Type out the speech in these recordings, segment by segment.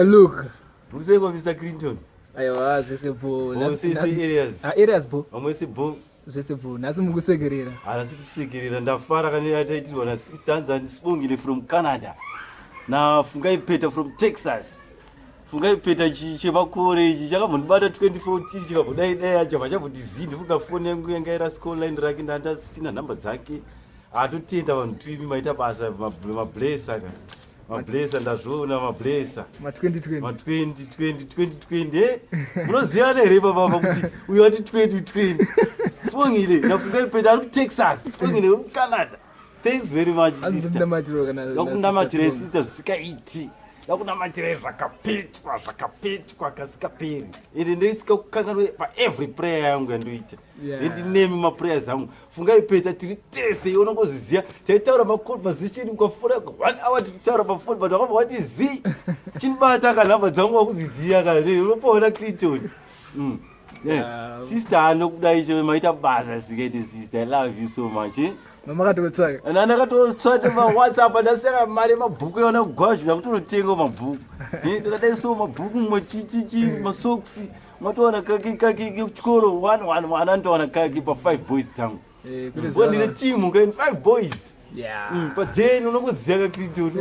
Look. Você com Mr. Clinton? Aiwa, zvese bho. Você areas. Areas bho. Amwese bho. Zvese bho. Nasi mukusegerera. Nasi kusegerera ndafara kana ataitirwa na Sistanza ndisibongile from Canada. Na Fungai Peter from Texas. Fungai Peter chemakore ichi chakambondibata 2014 chikambodai chava chabudizii ndifunga foni yangu yanga irasko online rake ndandasina nhamba dzake. Atotenda vanhu twimi maita basa mablesa kana. Mablesa ndazvona mablesa. Ma 2020. Ma 2020. Munoziva here baba kuti uyu ati 2020. Sibongile ndafunga Peter ari kuTexas. Sibongile uri kuCanada. Thanks very much sister. Ndakunamatira sister zvisikaiti. Ndakunamatira zvakapetwa kasikaperi. Ende ndisikakukanganwe paevery prayer yangu yandoita. Ndinemi maprayers angu. Fungai Peter tiri tese unongozviziva. Taitaura maconversation ukafura 1 hour tichitaura pafoni but wakabva wati zi. Chinibata kana nhamba dzangu wakuziziva kana unopaona Clinton. Sister anokudai cheve maita basa sikaite sister. I love you so much. Mama katotsvaka. Nana katotsvaka pa WhatsApp ndasaka mari mabhuku yona kugwazha kutotenga mabhuku. Ndakadai so mabhuku mwachichichi masocks mwatoona kaki kuchikoro 1 antoona kaki pa 5 boys dzangu. Ndine team kan 5 boys. But then unongoziva Clinton.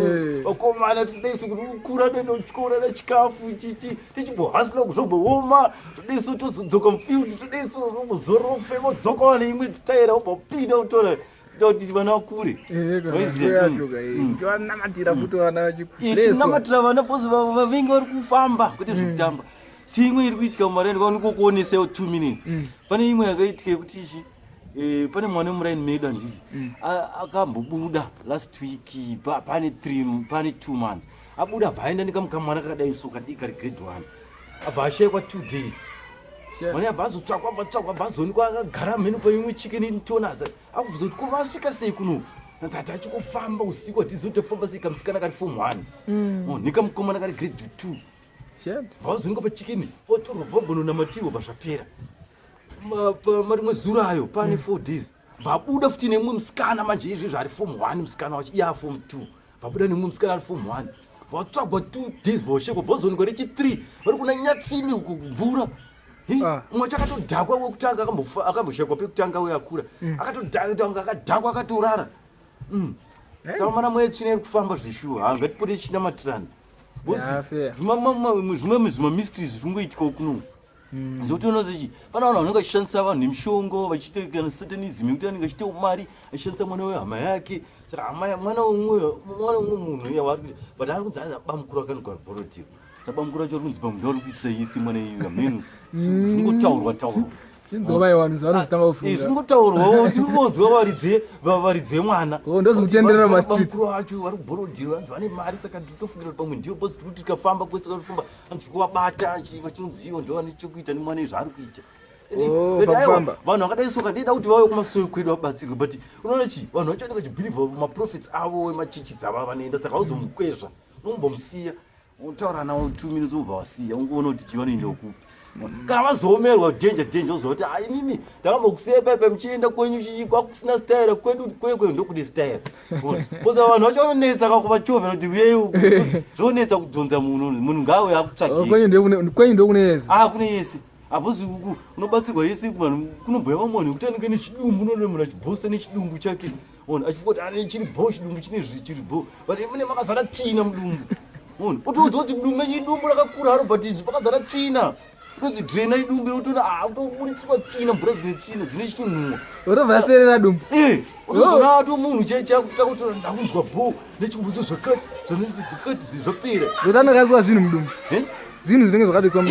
Wakomana tudaiso kuti ukura dendo chikora na chikafu chichi tichimbohasila kuzombooma tudaiso tozodzoka mufield tudaiso unombozorofe modzoka neimwe dzitaira umbopinda utora kuti vana vakure. Namatira futi vana vachinamatira vana bhozi vavengi vari kufamba kwete zvekutamba. Si imwe iri kuitika mumarendo kwaunikokuonesawo 2 minutes. Pane imwe yakaitika yekuti ichi pane mwana wemuraini medu handiti akambobuda last week pane 2 months abuda bvaenda nekamukamwana kakadai so kadika regrade 1 abva ashayikwa 2 days mwana abva azotsvakwa bvazoonekwa akagara mhenu paimwe chicken intonaza akubvunza kuti koma asvika sei kuno nzati achikufamba usiku atizotofamba sei kamusikana kari form 1 nekamukomana kari grade 2 bvazoonekwa pachicken potorwa vambononamatirwa bva zvapera marimwe zuro ayo pane 4 days vabuda futi nemumwe musikana manje izvi zvari form 1 musikana wacho iya form 2 vabuda nemumwe musikana ari form 1 vatsvagwa 2 days voshekwa vozoonekwa rechi 3 vari kuna nyatsimi kumvura umwe chakatodhakwa wekutanga akamboshekwa pekutanga uye akura akatodhakwa akadhakwa akatorara saka mana mwetsvina iri kufamba zvishuwa hangatipote chinamatirana zvimwe zvimamysteries zvingoitikawo kuno ndokuti unozichi pana vanhu vanenge vachishandisa vanhu nemishongo vachiita kana satanism yekuti vanenge vachiita umari achishandisa mwana wehama yake saka mwana umwe munhu yavari but ari kunzi bamukuru akanogara bhorodhiro saka bamukuru acho ari kunzi pamunhu ari kuitisa isi mwana iyu amhenu zvingotaurwa chinzovaiwanhu zvavanozitanga kufunga zvingotaurwawo tirikuonzwa varidzi vemwana ndozikutenderera mastreet bamukuru acho vari kubhorodhiro vanzi vane mari saka titofungira pamwe ndiyo bosi tiri kuti tikafamba kwese katofamba anzi kuvabata vachinzivo ndo vane chekuita nemwana izvaari kuita vanhu vakadai soka ndida kuti vauye kumasoyo kwedu vabatsirwe but unoona chi vanhu vacho vanenge vachibhirivha maprofits avo emachichi dzava vanoenda saka hauzomukwezva unombomusiya utaura nawo 2 minutes ubva wasiya ungoona kuti chivanoenda kupi kana vazoomerwa danger uzoti mimi ndakambokusiya paipa muchienda kwenyu chichi kwakusina style kwedu kwekwe ndokudi style koza vanhu vacho vanonetsa kakuvachovhera kuti uyei zvonetsa kudzonza munhu ngawe akutsvagei kwenyu ndokune yese kune yese apozi uku unobatsirwa yese vanhu kunomboya vamwe kuti anenge nechidumbu unoona munhu achibhosta nechidumbu chake achifuka kuti chiri bho chidumbu chine chiri bho but mune makazara tsvina mudumbu otoudza kuti idumbu rakakura haro but izvi pakazara tsvina kunzi drena idumbu rotoona utoburitsirwa tsvina mvura dzine tsvina dzine chitonhuwa utovhaserera dumbu utozona ato munhu chakutora ndakunzwa bho nechimbudzo zvakati zvanonzi zvikati zvapera zotanakaiswa zvinhu mudumbu zvinhu zvinenge zvakatoiswa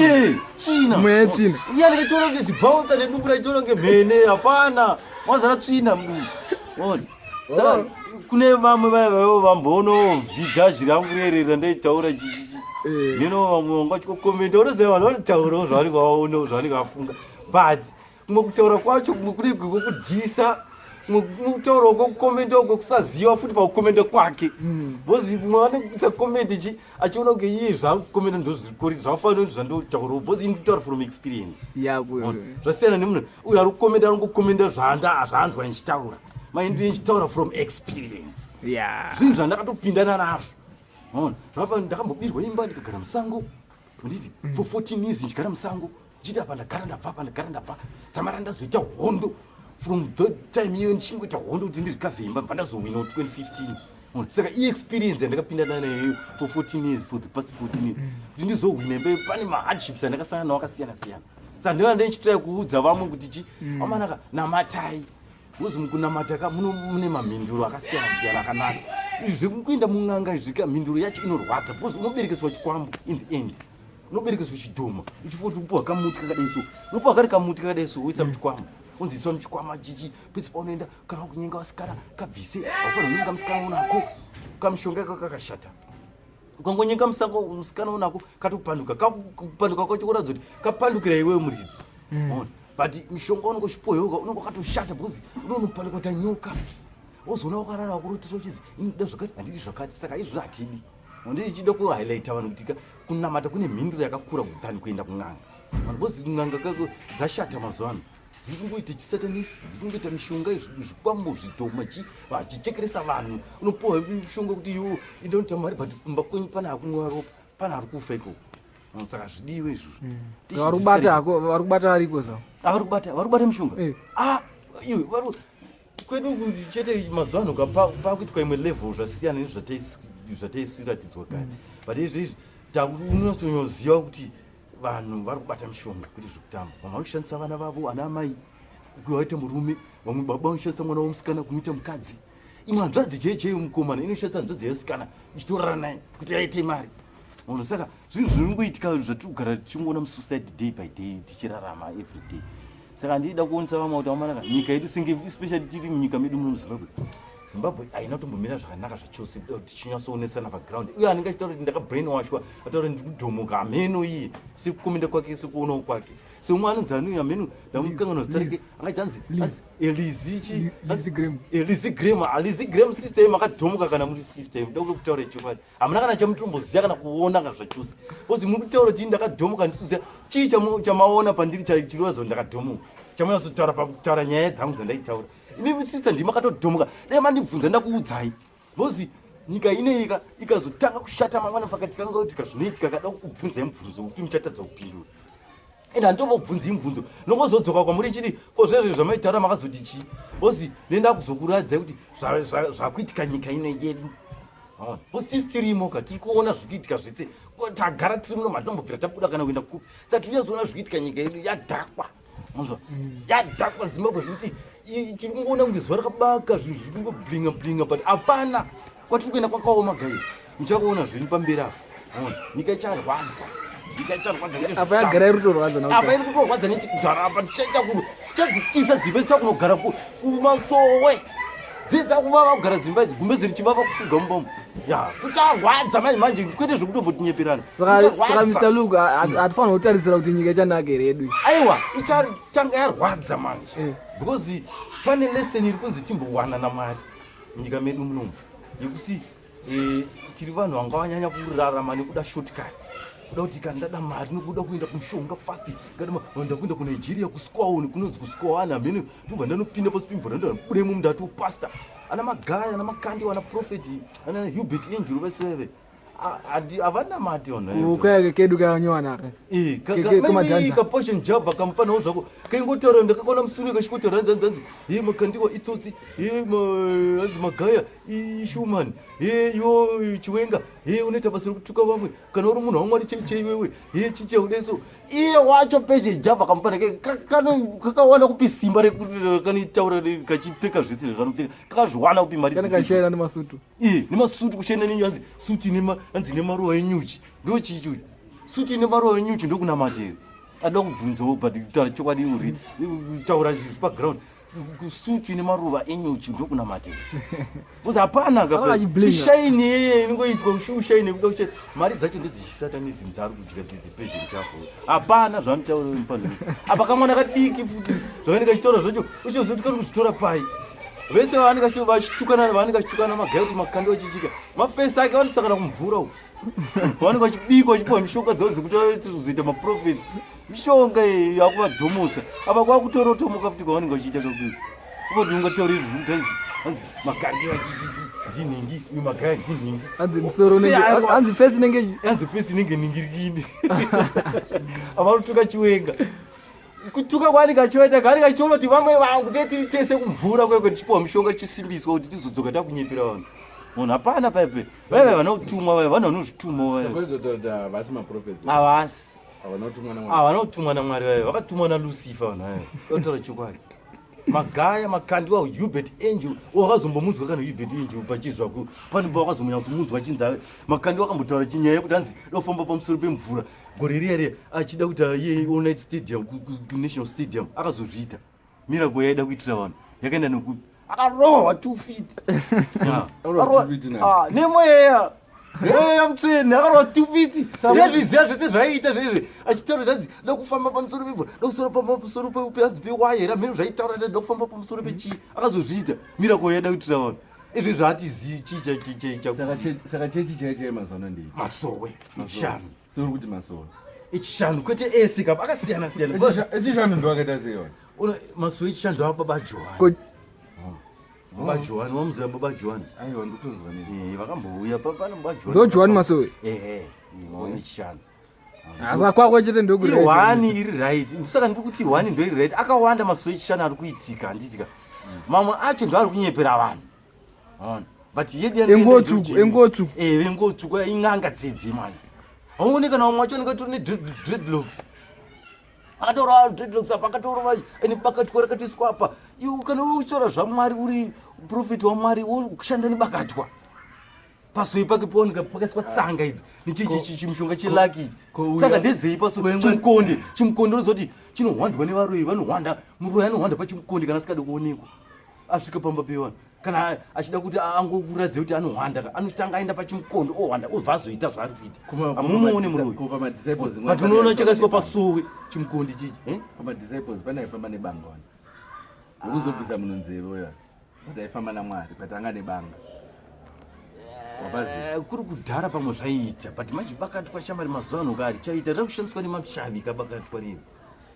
tsvina mweya yetsvina iya ndikachiona kunge zibhaunsa nedumbu rachiona kunge mhene hapana wazara tsvina mudumbu saka kune vamwe vaivawo vambonovhidha zviramburerera ndaitaura chichichi neno vamwe vanga vachikokomenda unoziva vanhu vanotaurawo zvavanenge vaona zvavanenge vafunga but kumwe kutaura kwacho kumwe kune kwekudhisa kutaurawo kwekukomenda kwekusaziva futi pakukomenda kwake bhozi mumwe vanokuisa komenda ichi achiona kunge iye zvaari kukomenda ndozvirikori zvakafanira kuti zvandotaurawo bhozi ini nditaura from experience zvasiyana nemunhu uyo ari kukomenda anongokomenda zvaanzwa ndichitaura maindi ndichitaura from experience zvinhu zvandakatopindana nazvo Maona zvava ndakambobirwa imba ndikagara musango nditi for 14 years ndikagara musango chiti apa ndagara ndabva dzamara ndazoita hondo from the time iyo ndichingoita hondo kuti ndirikavhe imba pandazowina 2015 saka experience yandakapindana nayo for 14 years for the past 14 years kuti ndizowina imba pane mahardships andakasangana nawo akasiyana siyana saka ndivana ndichitrai kuudza vamwe kuti chi amanaka namatai uzi mukunamata mune mamhinduro akasiyana siyana akanaka zvekuenda mun'anga izvika mhinduro yacho inorwadza because unoberekeswa chikwambo in the end unoberekeswa chidhoma uchifoti kupuwa kamuti kakadai so unopuwa kari kamuti kakadai so woisa muchikwama unziiswa muchikwama chichi pese paunoenda kana kunyenga wasikana kabvise aufanira kunyenga musikana unako kamushonga kako kakashata ukangonyenga musikana unako katopanduka kakupanduka kwacho kuratidza kuti kapandukira iwewe muridzi but mishonga unongoshipuwa yoga unongo katoshata because unonopanduka kuita nyoka wozoona wakarara wakurotisa uchizi inoda zvakati handidi zvakati saka izvo hatidi ndichida kuhighlighta vanhu kuti kunamata kune mhinduro yakakura kudhani kuenda kun'anga vanhu bozi kun'anga kako dzashata mazuva ano dziri kungoita chisatanist dziri kungoita mishonga zvikwambo zvidhoma chichekeresa vanhu unopuwa mishonga kuti iwo indaunota mari but kumba kwenyu pana hakumwa ropa pana hari kufa ikoko saka zvidiwe izvozvo varikubata variko sa varikubata mishonga iwe kwedu chete mazuva ano pakuitwa imwe level zvasiyana nezvataisiratidzwa kare but izvezvi unosonyoziva kuti vanhu vari kubata mishonga kuti zvekutamba vamwe vari kushandisa vana vavo ana amai kuvaita murume vamwe baba vanoshandisa mwana womusikana kumuita mukadzi imwe hanzvadzi cheichei mukomana inoshandisa hanzvadzi yemusikana ichitorara naye kuti aite mari saka zvinhu zvinongoitika zvatiri kugara tichingona musuicide day by day tichirarama every day saka ndida kuonesa vamwe kuti amanaka nyika yedu especially tiri munyika medu muno muzimbabwe haina tombomira zvakanaka zvachose tichinyatsoonesana paground uye anenge achitaura kuti ndakabrainwashwa ataura ndiri kudhomoka ameno iye sekukomenda kwake sekuonawo kwake seumwe anonzi anuya ameno ndamukanganwa zita rake angati hanzi Lizzy Graham system akadhomoka kana muri system ndokuda kutaura chokwadi hamuna kana chamutomboziva kana kuona kana zvachose kozi muri kutaura kuti ndakadhomoka ndisuziva chii chamaona pandiri chiriratidza kuti ndakadhomoka chamunyazotaura pakutaura nyaya dzangu dzandaitaura inini sister ndimakatodhomoka dai mandibvunza ndakuudzai bozi nyika inei ikazotanga kushata mangwana pakati kanga kuti kazvinoitika kada kukubvunzai mubvunzo kuti muchatadza kupindura ende handitombobvunzi mubvunzo nongozodzoka kwamuri chiti ko zvezvo zvamaitaura makazoti chii bozi nenda kuzokuradzai kuti zvakuitika nyika inei yedu bozi tisi tirimoka tiri kuona zvikuitika zvese tagara tiri muno matombobvira tabuda kana kuenda kupi saka tiri kuzoona zvikuitika nyika yedu yadhakwa yadhakwa zimbabwe zvekuti tiri kungoona kunge zuva rakabaka zvinhu zviri kungoblinga but hapana kwatiri kuenda kwakaoma guys muchakuona zviri pamberi apo nyika icharwadza apa yagara iri kutorwadza apa iri kutorwadza nechikudhara apa tichaita kuno tichadzitisa dzimba dzitakunogara kumasowe dzidza kuvava kugara dzimba idzi gumbe dziri chivava kufuga mumbamo kucharwadza manje kwete zvekutombotinyeperana saka Mr. Luke hatifanira kutarisira kuti nyika ichanaka here yedu aiwa ichatanga yarwadza manje because pane lesson iri kunzi timbowana namari munyika medu munomu yekusi tiri vanhu vanga vanyanya kurarama nekuda shortcut kuda kuti kana ndada mari nokuda kuenda kumushonga fast ndada kuenda kuNigeria kusquaw kunonzi kusquaw ana mene ndobva ndanopinda pasi pimvura ndandoburemo mundatu pastor ana magaya ana makandi wana prophet ana Hubert Angelo vese havana mati ukayake kedu kanyowanaka kaportion java kamufanawo zvako kaingotaura ndakakaona musuni kachikotaura nzanzi makandiwa itsotsi hanzi magaya ishumani iwo chiwenga unoita basa rekutuka vamwe kana uri munhu wamwari cheiwewe chicheudeso iye wacho peshe java kamufana kakawana kupi simba rekanitaura kachipfeka zvese zvanopfeka kakazviwana kupi mari kashaira nemasutu nemasutu kushaina nenyanzi suti hanzi nemaruva enyuchi ndo chichuchi suti nemaruva enyuchi ndokunamateri ada kubvunzawo but kutaura chokwadi uri kutaura zvinhu paground suti nemaruva enyuchi ndokunamateri bcause hapana ishaini yeye inongoitwa ushaini kuda kushaini mari dzacho ndedzechisatanism dzaari kudya dzedzipezheni chafo hapana zvanotaura mufaniro apa kamwana kadiki futi zvakanenge achitaura zvacho uchizoti kari kuzvitora pai vese vavanenge vachitukana magaya kuti makandi wachichika mafesi ake vanosakana kumvura uku vanenge vachibikwa vachipiwa mishonga dzavo dzekuti kuzoita maprofits mishonga yakuvadhomotsa apa kwakutorotomoka futi kwavanenge vachiita kakuri kupoti ungataura izvi zvekuti hanzi makandi wachichiki ndiningi uyu magaya ndiningi anzi musoro nenge anzi face nenge anzi face nenge ningirikini avarutuka chiwenga kutuka kwani kachoita kari kachiona kuti vamwe vangu tiri tese kumvura kwekwe tichipiwa mushonga chisimbiswa kuti tizodzoka takunyepera vanhu munhu hapana paipe vaive vanotumwa vaive vanhu vanozvituma havasi vanotumwa namwari vaive vakatumwa nalucifer vanhu vaive otaura chokwadi magaya makandi wa hubert angel wakazombomunzwa kana hubert angel pachizvako pane pa wakazombonya kumunzwa chinzi makandi wakambotaura chinyaya yekuti anzi dofamba pamusoro pemvura gore riya achida kuti iye united stadium kunational stadium akazozviita miracle yaida kuitira vanhu yakaenda nekupi akarohwa 2 feet nemweya mutreni akarohwa 2 feet tezviziva zvese zvaiita zvezve achitaura kuti anzi dokufamba pamusoro pemvura dokusora pamusoro peanzi pewayera mheno zvaitaura kuti dokufamba pamusoro pechii akazozviita miracle yaida kuitira vanhu izvi zvaatizivi saka chechi chaichai mazano ndei masowe echishanu sori kuti masowe echishanu kwete ese kapa akasiyana-siyana echishanu ndoakaita seiona masowe echishanu ndavababa johani baba johani wamuziva baba johani aiwa ndotonzwa nei vakambouya pane baba johani ndo johani masowe echishanu asa kwako chete ndokuri ihwani iri right ndosaka ndiri kuti ihwani ndo iri right akawanda masowe echishanu ari kuitika handitika mamwe acho ndo ari kunyepera vanhu but engotsvuku ing'anga dzedze manje hauoni kana vamwe wacho nekatori nedreadlocks akatora dreadlocks apa akatora ene bakatwa rakatoiswa apa iwe kana uchitaura zvamwari uri profeti wamwari wokushanda nebakatwa pasowe pake paoneka pakaiswa tsanga idzi nechimushonga chelaki ichi saka ndedzei pasowe chimukonde unozoti chinohwandwa nevaroyi vanohwanda muroyi anohwanda pachimukonde kana asikade kuonekwa asvika pamba pevanhu kana achida kuti angokuradze kuti anohwanda anotanga aenda pachimukondo ohwanda obva azoita zvaari kuita amumuone muroyi unoona chakaiswa pasowe chimukonde chichi pamadisciples pane aifamba nebanga wani ndokuzobvisa munhu nzeve uya kuti aifamba namwari but anga nebanga kuri kudhara pamwe zvaiita but manje bakatwa shamari mazuva ano kari chaita rakushandiswa nemashavi kabakatwa rino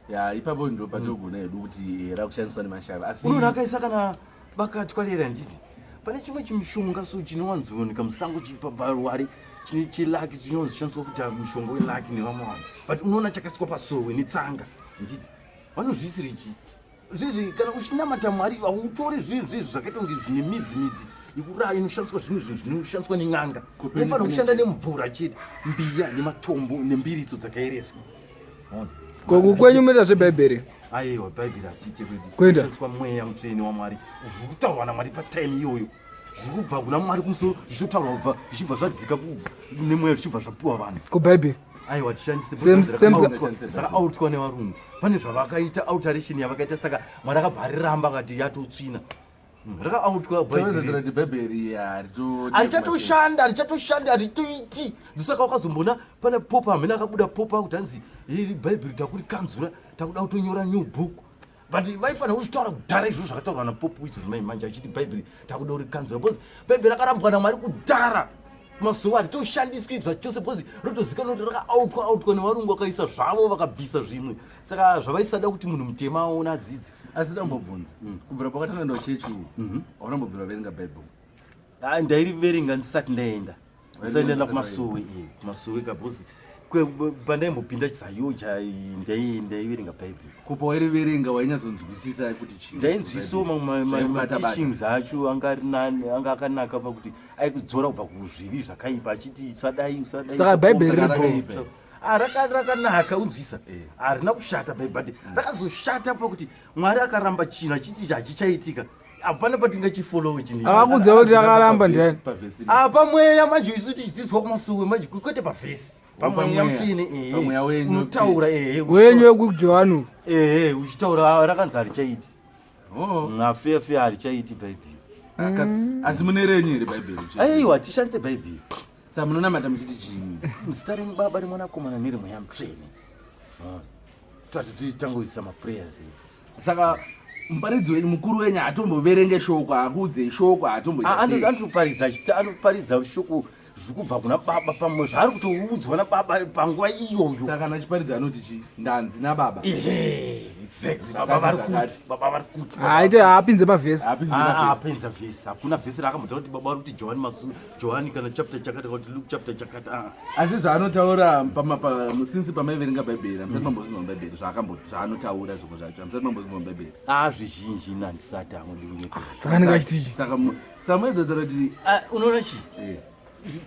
ya ipapo ndo patogona hedu kuti rakushandiswa nemashavi asi unoona akaisa kana bakatwa rera nditi pane chimwe chimushonga so chinowanzooneka musango chipabarwari chine chilaki chinozoshandiswa kuita mushonga welaki nevamwe vanhu but unoona chakaiswa pasowe netsanga nditi vanozviisira ichi zvezvi kana uchinamata mwari hautori zvinhu zvezvi zvakaita kunge zvine midzi yekuraya inoshandiswa zvinhu zvinoshandiswa nen'anga inofanira kushanda nemvura chete mbiya nematombo nembiritso dzakaereswa koku kwenyu muita zvebhaibheri aiwa bhaibheri hatiite kwekushandiswa mweya mutsvene wamwari zviri kutaurwa namwari patime iyoyo zviri kubva kuna mwari kumusoro zvichitotaurwa kubva zvichibva zvadzika kubva nemweya zvichibva zvapiwa vanhu kubhaibheri aiwa tishandise saka autwa nevarungu pane zvavakaita alteration yavakaita saka mwari akabva ariramba akati yatotsvina rakaautwa bhaibheri haritoshanda haritoiti ndosaka wakazombona pane popa hamene akabuda popa kuti hanzi iri bhaibheri takurikanzura takuda kutonyora new book but vaifanira kuzvitaura kudhara izvo zvakataurwa napopu izvo zvimaimanje achiti bhaibheri takuda kurikanzura bcause bhaibheri akarambwa namwari kudhara mazuva haritoshandiswi zvachose bcause rotozikanwa kuti rakaautwa nevarungu vakaisa zvavo vakabvisa zvimwe saka zvavaisada kuti munhu mutema aona adzidzi asi dambobvunza kubvira pakatanga ndo chechi haunambobvira verenga bhaibheri ndairiverenga ndisati ndaenda kumasowe kabhozi pandaimbopinda chisayo ndaiverenga bhaibheri kupa wairiverenga wainyadzonzwisisa kuti chii ndainzwisawo mateachings acho anga akanaka pakuti aikudzora kubva kuzvivi zvakaipa achiti saka bhaibheri ripo rakanaka unzwisa harina kushata but rakazoshata pakuti mwari akaramba chinhu achiti hachichaitika hapana patingachifolowe chinhu akakudza kuti akaramba ndiani pamweya manje isu tichidzidzwa kumasowe manje kwete pavhesi pamweya mutsvene unotaura wenyu wekujohanu uchitaura rakanzi harichaiti afefe harichaiti bhaibheri asi mune renyu here bhaibheri aiwa tishandise bhaibheri saka munonamata muchiti chii muzita remubaba remwanakomana neremweya mutsvene tatitangoisa maprayers saka muparidzi wenyu mukuru wenyu hatomboverenge shoko akuudze shoko hatomboanoparidza shoko zvikubva kuna baba pamwe zvaari kutoudzwa nababa panguva iyoyo. Saka nachiparidza anoti chi ndanzi nababa. Exactly. Baba vari kuti. Haite haapinze mavhesi. Apinza vhesi. Hakuna vhesi raakambotaura kuti baba vari kuti Johani kana chapter chakati kana kuti Luke chapter chakati. Asi zvaanotaura since pamaiverenga bhaibheri hamusati mambozinwa bhaibheri zvaanotaura zvimwe zvacho hamusati mambozinwa bhaibheri. Zvizhinji nandisati hamudi Saka ndingachitichi. Saka samuedzotora kuti unoona chi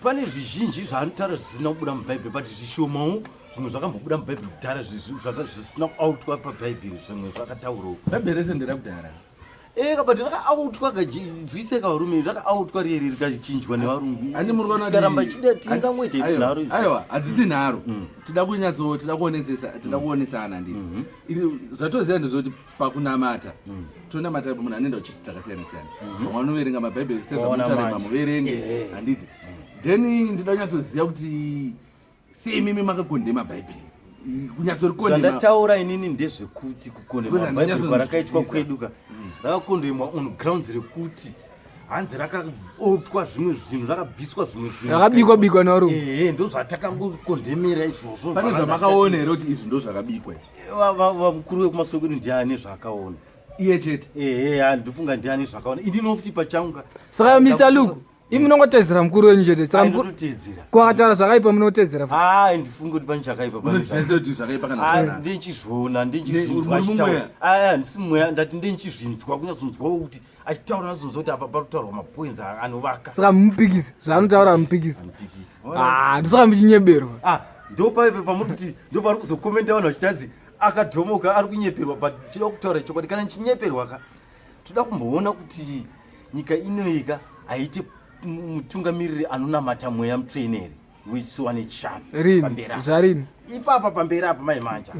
pane zvizhinji zvaanotaura zvisina kubuda mubhaibheri but zvishomawo zvimwe zvakambobuda mubhaibheri kudhara zvisina kuautwa pabhaibheri zvimwe zvakataurawo. bhaibheri rese nderakudhara but rakaautwa kadzviseka varume rakaautwa riri rikachinjwa nevarungu. Ani muri kuona tikaramba chida tingamwete nharo. Aiwa hadzisi nharo. Tida kuonesana nditi. Zvatoziva ndezvoti pakunamata tonamata munhu anoenda uchiti dzakasiyana siyana. Vamwe vanoverenga mabhaibheri sezvamutaremba muverenge handiti. Then ndida kunyatsoziva kuti seimimi makakondema bhaibheri. Zvandataura inini ndezvekuti kukondema bhaibheri kwarakaitwa kweduka rakakondemwa on grounds rekuti hanzi rakaotwa zvimwe zvinhu rakabviswa zvimwe zvinhu Rakabikwa navarungu. ndozvatakangokondemera izvozvo. Pane zvamakaona here kuti izvi ndo zvakabikwa. Mukuru wekumasokero ndiani zvakaona iye chete. Handifunga ndiani zvakaona indinofuti pachanga. Saka Mr. Luke, imi munongotedzera mukuru wenyu chete. Saka ndinotedzera kwakataura zvakaipa munotedzera. Ndifunga kuti pane chakaipa Kuti zvakaipa kana zvakanaka. ndinchizviona ndinchizvinzwa achitaura. Ndisi mweya ndati ndinchizvinzwa kunyatsonzwa kuti achitaura nazonzwa kuti apa parikutaurwa mapoints anovaka. Saka mumupikisi zvaanotaura mumupikisi. Ndosaka muchinyeberwa. Ndopaipe pamuti ndopari kuzokomenta vanhu vachitazi akadhomoka ari kunyeperwa but tinoda kutaura chokwadi kana nchinyeperwa toda kumboona kuti nyika inoika haiti mutungamiriri anonamata mweya mutraineri wisiwane chano zvarini ipapa pamberi apa maimanja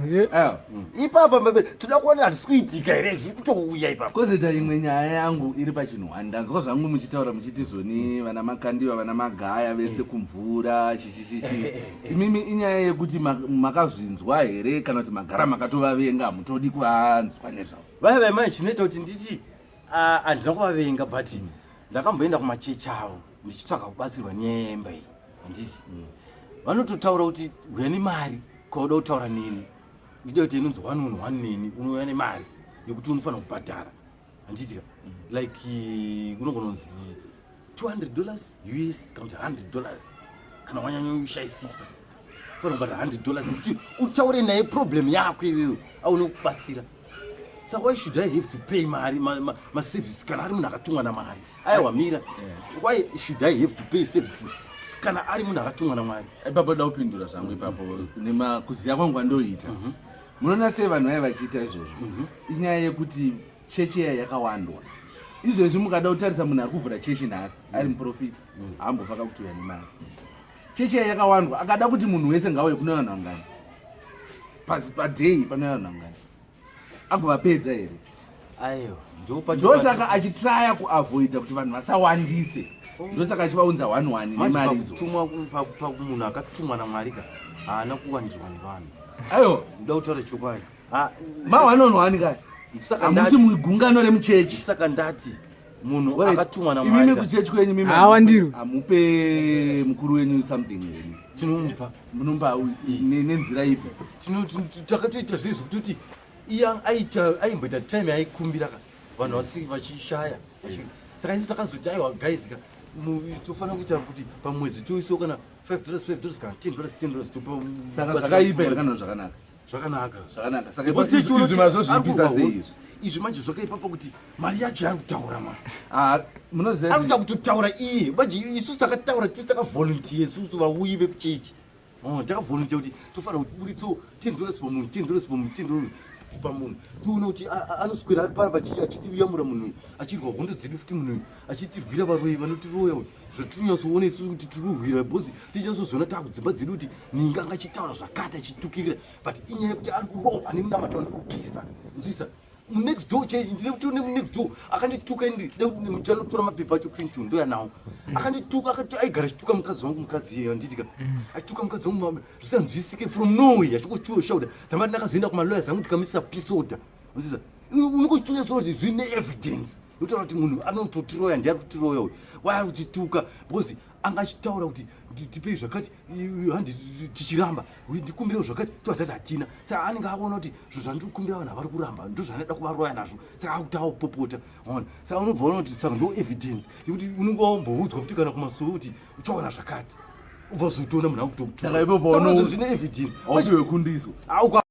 ipapa pamberi toda kuona hatisi kuitika here zviri kutouya ipapa. Kozoita imwe nyaya yangu iri pachinhu ndanzwa zvangu muchitaura muchiti zvoni vana makandiwa vana magaya vese kumvura chichichichi. Imimi inyaya yekuti makazvinzwa here kana kuti magara makatovavenga hamutodi kuvanzwa nezvavo. Vaimai chinoita kuti nditi handina kuvavenga but ndakamboenda kumachechi avo ndichitsvaka kubatsirwa nyemba iyi handisi. Vanototaura kuti uya nemari kauda kutaura neni ndida kuti inonzi 1-on-1 neni unouya nemari yekuti unofanira kubhadhara handiti like kunogononzi $200 US kana kuti $100 kana wanyanya ushayisisa ufanira kubhadhara $100 kuti utaure naye problem yako iwewe aune kubatsira. So why should I have to pay mari ma service kana ari munhu akatumwa namari? Aiwa mira. Why should I have to pay service kana ari munhu akatumwa namari? Ipapo da kupindura zvangu ipapo nemakuziya kwangu andoita. Munoona sei vanhu vaya vachiita izvozvo. Inyaya yekuti chechi yaya yakawandwa. Izvezvi mukada kutarisa munhu ari kuvhura chechi nhasi ari muprofita haambofaka kutuya nemari. Chechi yaya yakawandwa akada kuti munhu wese ngauye kuna vanhu vangani padhei panouya vanhu vangani agovapedza here. Aiyo ndosaka achitraya kuavoida kuti vanhu vasawandise. Ndosaka achivaunza 1-1 nemari idzo. Munhu akatumwa namwari haana kuwandirwa nevanhu. Aiyo ndoda kutaura chokwadi. Ma1-on-1 kaya hamusi mugungano remuchechi. Saka ndati munhu akatumwa namwari. Imimi kuchechi kwenyu mimi hawandiro hamupe mukuru wenyu something here. Tinomupa. Munomba nenzira ipi? Takatoita zvezvo kuti aimboita time yaikumbira vanhu vachishaya. Saka isu takazoti aiwa guys tofanira kuita kuti pamwedzi toiso kana $5 kana $10 topa. Saka zvakaipa here kana zvakanaka? Zvakanaka. Saka izvi mazozvipisa sei izvi? Izvi manje zvakaipa pakuti mari yacho yari kutaura mani. Munoziva ari kuita kutotaura iye manje isusu takataura tisi takavolunteer isusu vauyi vekuchechi takavolunteer kuti tofanira kuti buritso $10 pamunhu $10 pamunhu tione kuti anoswera ari panapa achitiyamura munhu achirwa hondo dzedu futi munhu achitirwira varoyi vanotiroya zvatinyasoona isusu kuti tiri kurwira bhozi tichazozoona takudzimba dzedu kuti ninga angachitaura zvakati achitukirira but inyaya yekuti ari kurohwa nemunamato andiri kugeza nzwisa next door change ndine kuti une next door akandituka indi muchanotora mapepa acho Clinton ndo yanawo akandituka akati aigara chituka mukadzi wangu mukadzi yeyo nditika achituka mukadzi wangu zvisanzwisike from nowhere achikochuo shauda dzamari ndakazoenda kuma lawyers angu tikamisa peace order nzisa unongochitonya soro kuti zvine evidence yotaura kuti munhu anototiroya ndiari kutiroya uyu waari kuchituka because anga achitaura kuti tipei zvakati handi tichiramba ndikumbirewo zvakati tovatati hatina saka anenge aona kuti zvo zvandiri kukumbira vanhu havari kuramba ndo zvandida kuvaroya nazvo saka akutawo popota ona saka unobva ona kuti saka ndo evidence yekuti unenge wamboudzwa kuti kana kumasuo kuti uchaona zvakati ubva zotoona munhu akutokutua saka ipopo zvine evidence aupiwe kundiso